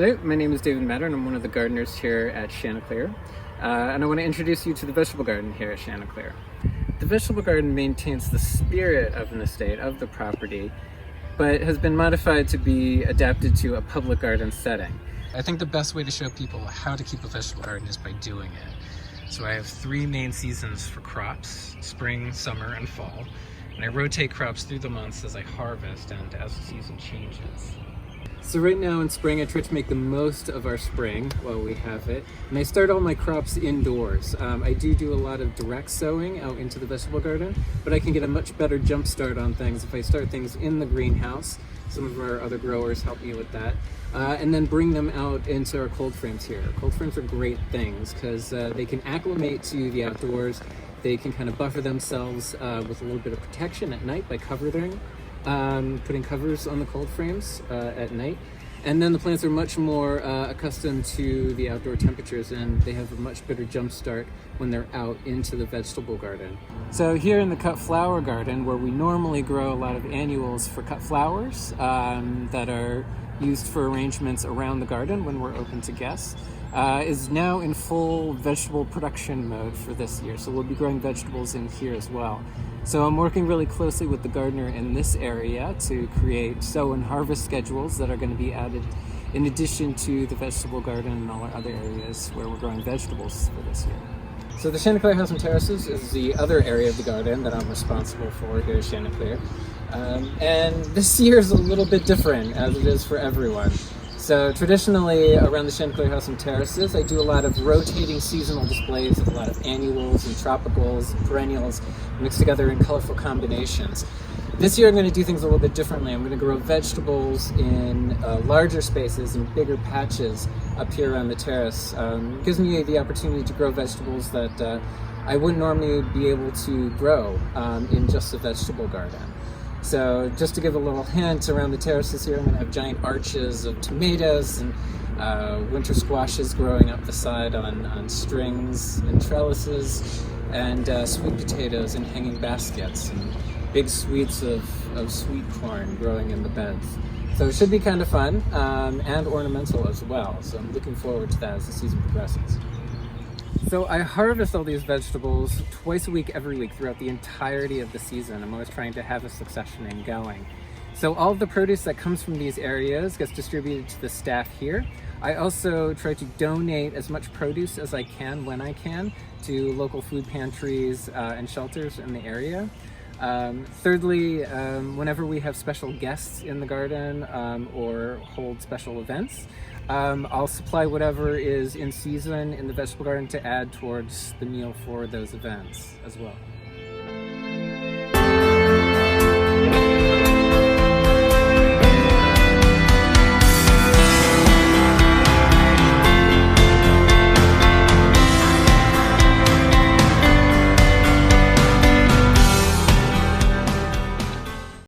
Hello, my name is David Mattern. I'm one of the gardeners here at Chanticleer, and I want to introduce you to the vegetable garden here at Chanticleer. The vegetable garden maintains the spirit of an estate, of the property, but has been modified to be adapted to a public garden setting. I think the best way to show people how to keep a vegetable garden is by doing it. So I have 3 main seasons for crops: spring, summer, and fall. And I rotate crops through the months as I harvest and as the season changes. So right now in spring, I try to make the most of our spring while we have it. And I start all my crops indoors. I do a lot of direct sowing out into the vegetable garden, but I can get a much better jump start on things if I start things in the greenhouse. Some of our other growers help me with that. And then bring them out into our cold frames here. Cold frames are great things because they can acclimate to the outdoors. They can kind of buffer themselves with a little bit of protection at night by covering. Putting covers on the cold frames at night, and then the plants are much more accustomed to the outdoor temperatures, and they have a much better jump start when they're out into the vegetable garden. So here in the cut flower garden, where we normally grow a lot of annuals for cut flowers that are used for arrangements around the garden when we're open to guests, is now in full vegetable production mode for this year. So we'll be growing vegetables in here as well. So I'm working really closely with the gardener in this area to create sow and harvest schedules that are going to be added in addition to the vegetable garden and all our other areas where we're growing vegetables for this year. So the Chanticleer House and Terraces is the other area of the garden that I'm responsible for here at Chanticleer. And this year is a little bit different, as it is for everyone. So traditionally around the Chanticleer House and Terraces, I do a lot of rotating seasonal displays of a lot of annuals and tropicals and perennials mixed together in colorful combinations. This year I'm going to do things a little bit differently. I'm going to grow vegetables in larger spaces and bigger patches up here on the terrace. It gives me the opportunity to grow vegetables that I wouldn't normally be able to grow in just a vegetable garden. So just to give a little hint, around the terraces here I'm going to have giant arches of tomatoes and winter squashes growing up the side on strings and trellises, and sweet potatoes in hanging baskets, and big suites of sweet corn growing in the beds. So it should be kind of fun and ornamental as well. So I'm looking forward to that as the season progresses. So I harvest all these vegetables twice a week, every week, throughout the entirety of the season. I'm always trying to have a successioning going. So all of the produce that comes from these areas gets distributed to the staff here. I also try to donate as much produce as I can when I can to local food pantries and shelters in the area. Thirdly, whenever we have special guests in the garden or hold special events, I'll supply whatever is in season in the vegetable garden to add towards the meal for those events as well.